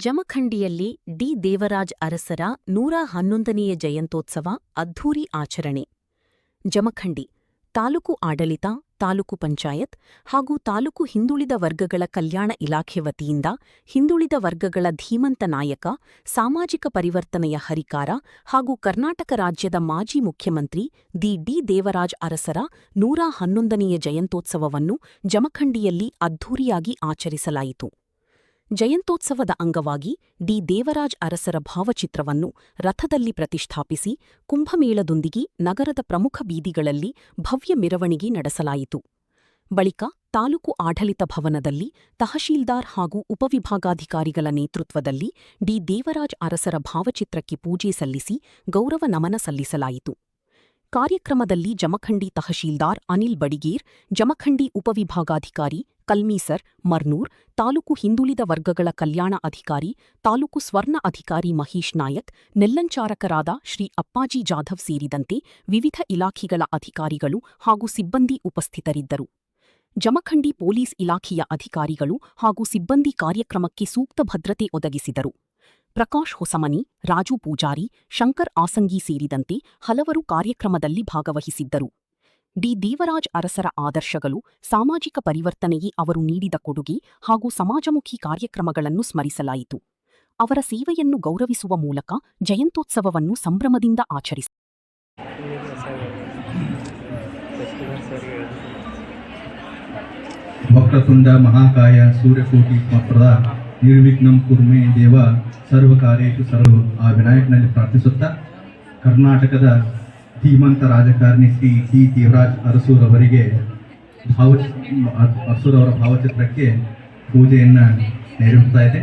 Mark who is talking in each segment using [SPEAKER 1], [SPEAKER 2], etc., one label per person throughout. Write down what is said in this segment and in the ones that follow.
[SPEAKER 1] ಜಮಖಂಡಿಯಲ್ಲಿ D Devaraj ಅರಸರ 111ನೇ ಜಯಂತ್ಯೋತ್ಸವ ಅದ್ಧೂರಿ ಆಚರಣೆ. ಜಮಖಂಡಿ ತಾಲೂಕು ಆಡಳಿತ, ತಾಲೂಕು ಪಂಚಾಯತ್ ಹಾಗೂ ತಾಲೂಕು ಹಿಂದುಳಿದ ವರ್ಗಗಳ ಕಲ್ಯಾಣ ಇಲಾಖೆ ವತಿಯಿಂದ ಹಿಂದುಳಿದ ವರ್ಗಗಳ ಧೀಮಂತ ನಾಯಕ, ಸಾಮಾಜಿಕ ಪರಿವರ್ತನೆಯ ಹರಿಕಾರ ಹಾಗೂ ಕರ್ನಾಟಕ ರಾಜ್ಯದ ಮಾಜಿ ಮುಖ್ಯಮಂತ್ರಿ ಡಿ ದೇವರಾಜ್ ಅರಸರ 111ನೇ ಜಯಂತ್ಯೋತ್ಸವವನ್ನು ಜಮಖಂಡಿಯಲ್ಲಿ ಅದ್ಧೂರಿಯಾಗಿ ಆಚರಿಸಲಾಯಿತು. ಜಯಂತ್ಯೋತ್ಸವದ ಅಂಗವಾಗಿ ಡಿ ದೇವರಾಜ್ ಅರಸರ ಭಾವಚಿತ್ರವನ್ನು ರಥದಲ್ಲಿ ಪ್ರತಿಷ್ಠಾಪಿಸಿ ಕುಂಭಮೇಳದೊಂದಿಗೆ ನಗರದ ಪ್ರಮುಖ ಬೀದಿಗಳಲ್ಲಿ ಭವ್ಯ ಮೆರವಣಿಗೆ ನಡೆಸಲಾಯಿತು. ಬಳಿಕ ತಾಲೂಕು ಆಡಳಿತ ಭವನದಲ್ಲಿ ತಹಶೀಲ್ದಾರ್ ಹಾಗೂ ಉಪವಿಭಾಗಾಧಿಕಾರಿಗಳ ನೇತೃತ್ವದಲ್ಲಿ ಡಿ ದೇವರಾಜ್ ಅರಸರ ಭಾವಚಿತ್ರಕ್ಕೆ ಪೂಜೆ ಸಲ್ಲಿಸಿ ಗೌರವ ನಮನ ಸಲ್ಲಿಸಲಾಯಿತು. ಕಾರ್ಯಕ್ರಮದಲ್ಲಿ ಜಮಖಂಡಿ ತಹಶೀಲ್ದಾರ್ ಅನಿಲ್ ಬಡಿಗೇರ್, ಜಮಖಂಡಿ ಉಪವಿಭಾಗಾಧಿಕಾರಿ ಕಲ್ಮೀಸರ್ ಮರ್ನೂರ್, ತಾಲೂಕು ಹಿಂದುಳಿದ ವರ್ಗಗಳ ಕಲ್ಯಾಣ ಅಧಿಕಾರಿ, ತಾಲೂಕು ಸ್ವರ್ಣ ಅಧಿಕಾರಿ ಮಹೇಶ್ ನಾಯಕ್, ನೆಲ್ಲಂಚಾರಕರಾದ ಶ್ರೀ ಅಪ್ಪಾಜಿ ಜಾಧವ್ ಸೇರಿದಂತೆ ವಿವಿಧ ಇಲಾಖೆಗಳ ಅಧಿಕಾರಿಗಳು ಹಾಗೂ ಸಿಬ್ಬಂದಿ ಉಪಸ್ಥಿತರಿದ್ದರು. ಜಮಖಂಡಿ ಪೊಲೀಸ್ ಇಲಾಖೆಯ ಅಧಿಕಾರಿಗಳು ಹಾಗೂ ಸಿಬ್ಬಂದಿ ಕಾರ್ಯಕ್ರಮಕ್ಕೆ ಸೂಕ್ತ ಭದ್ರತೆ ಒದಗಿಸಿದರು. ಪ್ರಕಾಶ್ ಹೊಸಮನಿ, ರಾಜು ಪೂಜಾರಿ, ಶಂಕರ್ ಆಸಂಗಿ ಸೇರಿದಂತೆ ಹಲವರು ಕಾರ್ಯಕ್ರಮದಲ್ಲಿ ಭಾಗವಹಿಸಿದ್ದರು. ಡಿ ದೇವರಾಜ್ ಅರಸರ ಆದರ್ಶಗಳು, ಸಾಮಾಜಿಕ ಪರಿವರ್ತನೆಗೆ ಅವರು ನೀಡಿದ ಕೊಡುಗೆ ಹಾಗೂ ಸಮಾಜಮುಖಿ ಕಾರ್ಯಕ್ರಮಗಳನ್ನು ಸ್ಮರಿಸಲಾಯಿತು. ಅವರ ಸೇವೆಯನ್ನು ಗೌರವಿಸುವ ಮೂಲಕ ಜಯಂತ್ಯೋತ್ಸವವನ್ನು ಸಂಭ್ರಮದಿಂದ ಆಚರಿಸಿದರು.
[SPEAKER 2] ವಕ್ರತುಂಡ ಮಹಾಕಾಯ ಸೂರ್ಯಕೋಟಿ ಸಮಪ್ರದ ನಿರ್ವಿಘ್ನಂ ಕುರ್ಮೆ ದೇವ ಸರ್ವ ಕಾರ್ಯೇಷು ಸರ್ವ ಆ ವಿನಾಯಕನಲ್ಲಿ ಪ್ರಾರ್ಥಿಸುತ್ತಾ, ಕರ್ನಾಟಕದ ಧೀಮಂತ ರಾಜಕಾರಣಿ ಶ್ರೀ ಡಿ ದೇವರಾಜ್ ಅರಸೂರವರಿಗೆ ಅರಸೂರವರ ಭಾವಚಿತ್ರಕ್ಕೆ ಪೂಜೆಯನ್ನು ನೆರವೇರಿಸ್ತಾ ಇದೆ.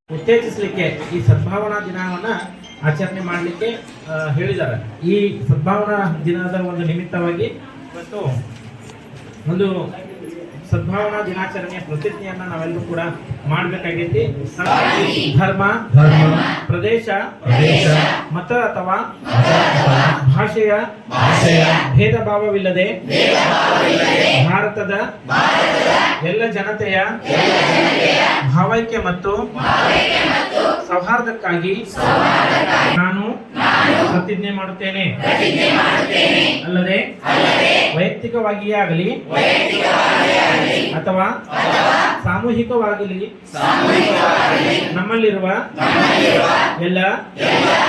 [SPEAKER 3] ಉತ್ತೇಜಿಸಲಿಕ್ಕೆ ಈ ಸದ್ಭಾವನಾ ದಿನವನ್ನು ಆಚರಣೆ ಮಾಡಲಿಕ್ಕೆ ಹೇಳಿದ್ದಾರೆ. ಈ ಸದ್ಭಾವನಾ ದಿನದ ಒಂದು ನಿಮಿತ್ತವಾಗಿ ಇವತ್ತು ಒಂದು ಸದ್ಭಾವನಾ ದಿನಾಚರಣೆಯ ಪ್ರತಿಜ್ಞೆಯನ್ನು ನಾವೆಲ್ಲರೂ ಕೂಡ ಮಾಡಬೇಕಾಗೈತಿ. ಧರ್ಮ, ಪ್ರದೇಶ, ಮತ ಅಥವಾ ಭಾಷೆಯ ಭೇದ ಭಾವವಿಲ್ಲದೆ ಭಾರತದ ಎಲ್ಲ ಜನತೆಯ ಭಾವೈಕ್ಯ ಮತ್ತು ಸೌಹಾರ್ದಕ್ಕಾಗಿ ನಾನು ಪ್ರತಿಜ್ಞೆ ಮಾಡುತ್ತೇನೆ. ಅಲ್ಲದೆ ವೈಯಕ್ತಿಕವಾಗಿಯೇ ಆಗಲಿ ಅಥವಾ ಸಾಮೂಹಿಕವಾಗಲಿ ನಮ್ಮಲ್ಲಿರುವ ಎಲ್ಲ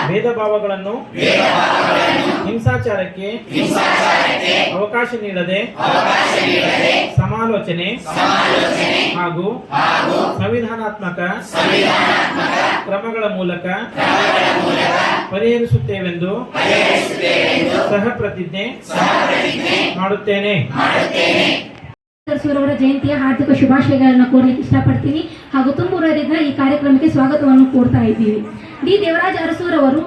[SPEAKER 3] ಭೇದ ಭಾವಗಳನ್ನು ಹಿಂಸಾಚಾರಕ್ಕೆ ಅವಕಾಶ ನೀಡದೆ ಸಮಾಲೋಚನೆ ಹಾಗೂ ಸಂವಿಧಾನಾತ್ಮಕ ಕ್ರಮಗಳ ಮೂಲಕ ಪರಿಹರಿಸುತ್ತೇವೆಂದು ಸಹ ಪ್ರತಿಜ್ಞೆ ಮಾಡುತ್ತೇನೆ.
[SPEAKER 4] ಅರಸೂರವರ ಜಯಂತಿಯ ಹಾರ್ದಿಕ ಶುಭಾಶಯಗಳನ್ನು ಕೋರಲಿಕ್ಕೆ ಇಷ್ಟಪಡ್ತೀನಿ ಹಾಗೂ ತುಂಬು ಹೃದಯದಿಂದ ಈ ಕಾರ್ಯಕ್ರಮಕ್ಕೆ ಸ್ವಾಗತವನ್ನು ಕೋರ್ತಾ ಇದ್ದೀವಿ. ಡಿ ದೇವರಾಜ್ ಅರಸೂರವರು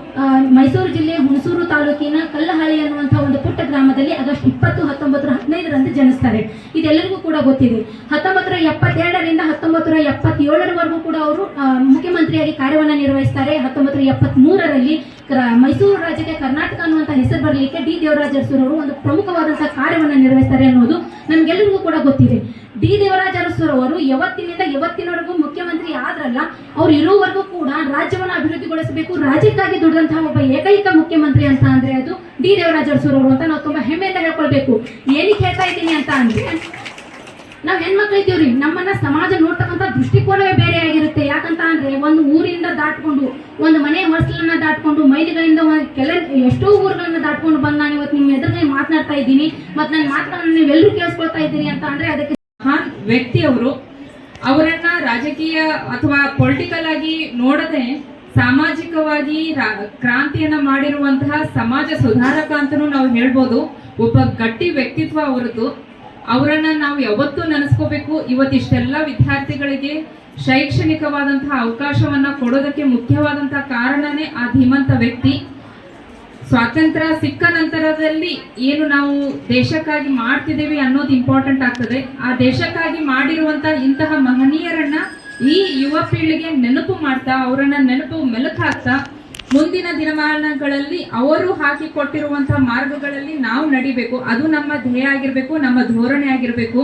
[SPEAKER 4] ಮೈಸೂರು ಜಿಲ್ಲೆಯ ಹುಣಸೂರು ತಾಲೂಕಿನ ಕಲ್ಲಹಳ್ಳಿ ಅನ್ನುವಂತಹ ಒಂದು ಪುಟ್ಟ ಗ್ರಾಮದಲ್ಲಿ ಆಗಸ್ಟ್ 20, 1915 ಜನಿಸ್ತಾರೆ. ಇದೆಲ್ಲರಿಗೂ ಕೂಡ ಗೊತ್ತಿದೆ. 1972ರಿಂದ 1977ರವರೆಗೂ ಕೂಡ ಅವರು ಮುಖ್ಯಮಂತ್ರಿಯಾಗಿ ಕಾರ್ಯವನ್ನು ನಿರ್ವಹಿಸ್ತಾರೆ. 1973ರಲ್ಲಿ ಮೈಸೂರು ರಾಜ್ಯಕ್ಕೆ ಕರ್ನಾಟಕ ಅನ್ನುವಂಥ ಹೆಸರು ಬರಲಿಕ್ಕೆ ಡಿ ದೇವರಾಜ ಅರಸುರವರು ಒಂದು ಪ್ರಮುಖವಾದಂತಹ ಕಾರ್ಯವನ್ನು ನಿರ್ವಹಿಸ್ತಾರೆ ಅನ್ನೋದು ನಮ್ಗೆಲ್ಲರಿಗೂ ಕೂಡ ಗೊತ್ತಿದೆ. ಡಿ ದೇವರಾಜ ಅರಸುರವರು ಯಾವತ್ತಿನಿಂದ ಇವತ್ತಿನವರೆಗೂ ಮುಖ್ಯಮಂತ್ರಿ ಆದ್ರಲ್ಲ, ಅವ್ರು ಇರೋವರೆಗೂ ಕೂಡ ರಾಜ್ಯವನ್ನು ಅಭಿವೃದ್ಧಿಗೊಳಿಸಬೇಕು, ರಾಜ್ಯಕ್ಕಾಗಿ ದುಡಿದಂತಹ ಒಬ್ಬ ಏಕೈಕ ಮುಖ್ಯಮಂತ್ರಿ ಅಂತ ಅಂದ್ರೆ ಅದು ಡಿ ದೇವರಾಜ ಅರಸುರವರು ಅಂತ ನಾವು ತುಂಬಾ ಹೆಮ್ಮೆಯಿಂದ ಹೇಳ್ಕೊಳ್ಬೇಕು. ಏನಕ್ಕೆ ಹೇಳ್ತಾ ಇದ್ದೀನಿ ಅಂತ ಅಂದ್ರೆ, ನಾವ್ ಹೆಣ್ಮಕ್ಳು ಇದ್ದೀವ್ರಿ, ನಮ್ಮನ್ನ ಸಮಾಜ ನೋಡ್ತಕ್ಕಂಥ ದೃಷ್ಟಿಕೋನವೇ ಬೇರೆ ಆಗಿರುತ್ತೆ. ಯಾಕಂತ ಅಂದ್ರೆ ಒಂದು ಊರಿಂದ ದಾಟ್ಕೊಂಡು, ಒಂದು ಮನೆ ಹೊಸಲನ್ನ ದಾಟ್ಕೊಂಡು, ಮೈಲಿಗಳಿಂದ ಎಷ್ಟೋ ಊರುಗಳನ್ನ ದಾಟ್ಕೊಂಡು ಬಂದು ನಾನು ಇವತ್ತು ನಿಮ್ಮ ಎದುರಿಗೆ ಮಾತನಾಡ್ತಾ ಇದ್ದೀನಿ. ಮತ್ತು ನನ್ನ ಮಾತುಗಳನ್ನ ನೀವೆಲ್ಲರೂ ಕೇಳಿಸ್ಕೊಳ್ತಾ ಇದ್ದೀರಿ ಅಂತ ಅಂದ್ರೆ ಅದಕ್ಕೆ
[SPEAKER 5] ಮಹಾನ್ ವ್ಯಕ್ತಿಯವರು. ಅವರನ್ನ ರಾಜಕೀಯ ಅಥವಾ ಪೊಲಿಟಿಕಲ್ ಆಗಿ ನೋಡದೆ ಸಾಮಾಜಿಕವಾಗಿ ಕ್ರಾಂತಿಯನ್ನ ಮಾಡಿರುವಂತಹ ಸಮಾಜ ಸುಧಾರಕ ಅಂತಲೂ ನಾವು ಹೇಳ್ಬೋದು. ಒಬ್ಬ ಗಟ್ಟಿ ವ್ಯಕ್ತಿತ್ವ ಅವರದ್ದು. ಅವರನ್ನ ನಾವು ಯಾವತ್ತೂ ನೆನೆಸ್ಕೋಬೇಕು. ಇವತ್ತಿಷ್ಟೆಲ್ಲ ವಿದ್ಯಾರ್ಥಿಗಳಿಗೆ ಶೈಕ್ಷಣಿಕವಾದಂತಹ ಅವಕಾಶವನ್ನ ಕೊಡೋದಕ್ಕೆ ಮುಖ್ಯವಾದಂತಹ ಕಾರಣನೇ ಆ ಧೀಮಂತ ವ್ಯಕ್ತಿ. ಸ್ವಾತಂತ್ರ್ಯ ಸಿಕ್ಕ ನಂತರದಲ್ಲಿ ಏನು ನಾವು ದೇಶಕ್ಕಾಗಿ ಮಾಡ್ತಿದ್ದೇವೆ ಅನ್ನೋದು ಇಂಪಾರ್ಟೆಂಟ್ ಆಗ್ತದೆ. ಆ ದೇಶಕ್ಕಾಗಿ ಮಾಡಿರುವಂತಹ ಇಂತಹ ಮಹನೀಯರನ್ನ ಈ ಯುವ ಪೀಳಿಗೆ ನೆನಪು ಮಾಡ್ತಾ, ಅವರನ್ನ ನೆನಪು ಮೆಲುಕು ಹಾಕ್ತಾ, ಮುಂದಿನ ದಿನಮಾನಗಳಲ್ಲಿ ಅವರು ಹಾಕಿಕೊಟ್ಟಿರುವಂತಹ ಮಾರ್ಗಗಳಲ್ಲಿ ನಾವು ನಡಿಬೇಕು. ಅದು ನಮ್ಮ ಧ್ಯೇಯ ಆಗಿರ್ಬೇಕು, ನಮ್ಮ ಧೋರಣೆ ಆಗಿರ್ಬೇಕು.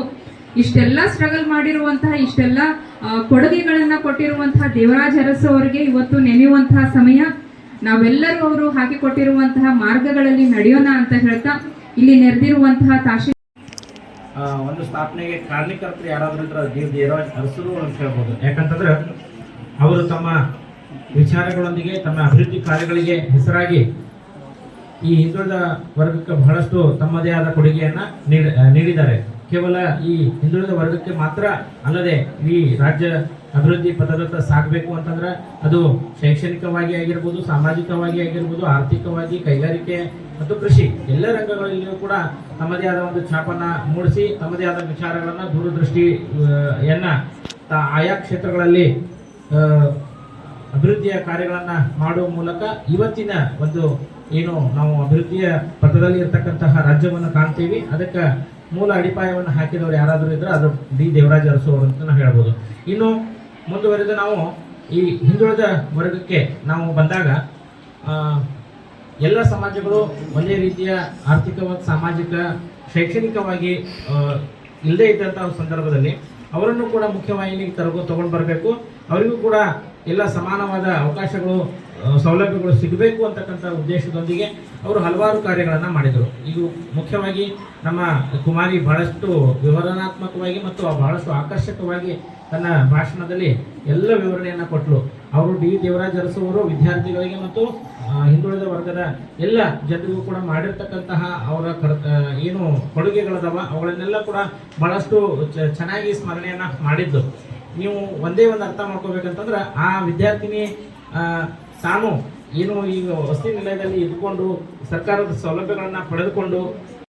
[SPEAKER 5] ಇಷ್ಟೆಲ್ಲ ಸ್ಟ್ರಗಲ್ ಮಾಡಿರುವಂತಹ, ಇಷ್ಟೆಲ್ಲ ಕೊಡುಗೆಗಳನ್ನ ಕೊಟ್ಟಿರುವಂತಹ ದೇವರಾಜ ಅರಸು ಅವರಿಗೆ ಇವತ್ತು ನೆನೆಯುವಂತಹ ಸಮಯ. ನಾವೆಲ್ಲರೂ ಅವರು ಹಾಕಿಕೊಟ್ಟಿರುವಂತಹ ಮಾರ್ಗಗಳಲ್ಲಿ ನಡೆಯೋಣ ಅಂತ ಹೇಳ್ತಾ ಇಲ್ಲಿ ನೆರೆದಿರುವಂತಹ
[SPEAKER 3] ಒಂದು ಸ್ಥಾಪನೆಗೆ ಕಾರಣೀಕರ್ತರು ಯಾರಾದ್ರೂ ಇದ್ರೆ ಡಿ ದೇವರಾಜ ಅರಸರು ಅಂತ ಹೇಳ್ಬೋದು. ಯಾಕಂತಂದ್ರೆ ಅವರು ತಮ್ಮ ವಿಚಾರಗಳೊಂದಿಗೆ, ತಮ್ಮ ಅಭಿವೃದ್ಧಿ ಕಾರ್ಯಗಳಿಗೆ ಹೆಸರಾಗಿ ಈ ಹಿಂದುಳಿದ ವರ್ಗಕ್ಕೆ ಬಹಳಷ್ಟು ತಮ್ಮದೇ ಆದ ಕೊಡುಗೆಯನ್ನ ನೀಡಿದ್ದಾರೆ. ಕೇವಲ ಈ ಹಿಂದುಳಿದ ವರ್ಗಕ್ಕೆ ಮಾತ್ರ ಅಲ್ಲದೆ ಈ ರಾಜ್ಯ ಅಭಿವೃದ್ಧಿ ಪಥದತ್ತ ಸಾಗಬೇಕು ಅಂತಂದ್ರೆ ಅದು ಶೈಕ್ಷಣಿಕವಾಗಿ ಆಗಿರ್ಬೋದು, ಸಾಮಾಜಿಕವಾಗಿ ಆಗಿರ್ಬೋದು, ಆರ್ಥಿಕವಾಗಿ, ಕೈಗಾರಿಕೆ ಮತ್ತು ಕೃಷಿ ಎಲ್ಲ ರಂಗಗಳಲ್ಲಿಯೂ ಕೂಡ ತಮ್ಮದೇ ಆದ ಒಂದು ಛಾಪನ್ನ ಮೂಡಿಸಿ, ತಮ್ಮದೇ ಆದ ವಿಚಾರಗಳನ್ನ, ದೂರದೃಷ್ಟಿಯನ್ನ ಆಯಾ ಕ್ಷೇತ್ರಗಳಲ್ಲಿ ಅಭಿವೃದ್ಧಿಯ ಕಾರ್ಯಗಳನ್ನ ಮಾಡುವ ಮೂಲಕ ಇವತ್ತಿನ ಒಂದು ಏನು ನಾವು ಅಭಿವೃದ್ಧಿಯ ಪಥದಲ್ಲಿ ಇರ್ತಕ್ಕಂತಹ ರಾಜ್ಯವನ್ನು ಕಾಣ್ತೀವಿ. ಅದಕ್ಕೆ ಮೂಲ ಅಡಿಪಾಯವನ್ನು ಹಾಕಿದವರು ಯಾರಾದರೂ ಇದ್ರೆ ಅದು ಡಿ ದೇವರಾಜ ಅರಸು ಅವರು ಅಂತ ಹೇಳ್ಬೋದು. ಇನ್ನು ಮುಂದುವರೆದು ನಾವು ಈ ಹಿಂದುಳಿದ ವರ್ಗಕ್ಕೆ ನಾವು ಬಂದಾಗ ಎಲ್ಲ ಸಮಾಜಗಳು ಒಂದೇ ರೀತಿಯ ಆರ್ಥಿಕವಾಗಿ, ಸಾಮಾಜಿಕ, ಶೈಕ್ಷಣಿಕವಾಗಿ ಇಲ್ಲದೇ ಇದ್ದಂತಹ ಸಂದರ್ಭದಲ್ಲಿ ಅವರನ್ನು ಕೂಡ ಮುಖ್ಯವಾಹಿನಿಗೆ ತಗೊಂಡು ಬರಬೇಕು. ಅವರಿಗೂ ಕೂಡ ಎಲ್ಲ ಸಮಾನವಾದ ಅವಕಾಶಗಳು, ಸೌಲಭ್ಯಗಳು ಸಿಗಬೇಕು ಅಂತಕ್ಕಂಥ ಉದ್ದೇಶದೊಂದಿಗೆ ಅವರು ಹಲವಾರು ಕಾರ್ಯಗಳನ್ನು ಮಾಡಿದರು. ಇದು ಮುಖ್ಯವಾಗಿ ನಮ್ಮ ಕುಮಾರಿ ಬಹಳಷ್ಟು ವಿವರಣಾತ್ಮಕವಾಗಿ ಮತ್ತು ಬಹಳಷ್ಟು ಆಕರ್ಷಕವಾಗಿ ತನ್ನ ಭಾಷಣದಲ್ಲಿ ಎಲ್ಲ ವಿವರಣೆಯನ್ನು ಕೊಟ್ಟರು. ಅವರು ಡಿ ದೇವರಾಜ ಅರಸು ಅವರು ವಿದ್ಯಾರ್ಥಿಗಳಿಗೆ ಮತ್ತು ಹಿಂದುಳಿದ ವರ್ಗದ ಎಲ್ಲ ಜನರಿಗೂ ಕೂಡ ಮಾಡಿರ್ತಕ್ಕಂತಹ ಅವರ ಏನು ಕೊಡುಗೆಗಳದವ ಅವುಗಳನ್ನೆಲ್ಲ ಕೂಡ ಬಹಳಷ್ಟು ಚೆನ್ನಾಗಿ ಸ್ಮರಣೆಯನ್ನ ಮಾಡಿದ್ದು. ನೀವು ಒಂದೇ ಒಂದು ಅರ್ಥ ಮಾಡ್ಕೋಬೇಕಂತಂದ್ರೆ, ಆ ವಿದ್ಯಾರ್ಥಿನಿ ತಾನು ಏನು ಈಗ ವಸತಿ ನಿಲಯದಲ್ಲಿ ಇದ್ಕೊಂಡು ಸರ್ಕಾರದ ಸೌಲಭ್ಯಗಳನ್ನು ಪಡೆದುಕೊಂಡು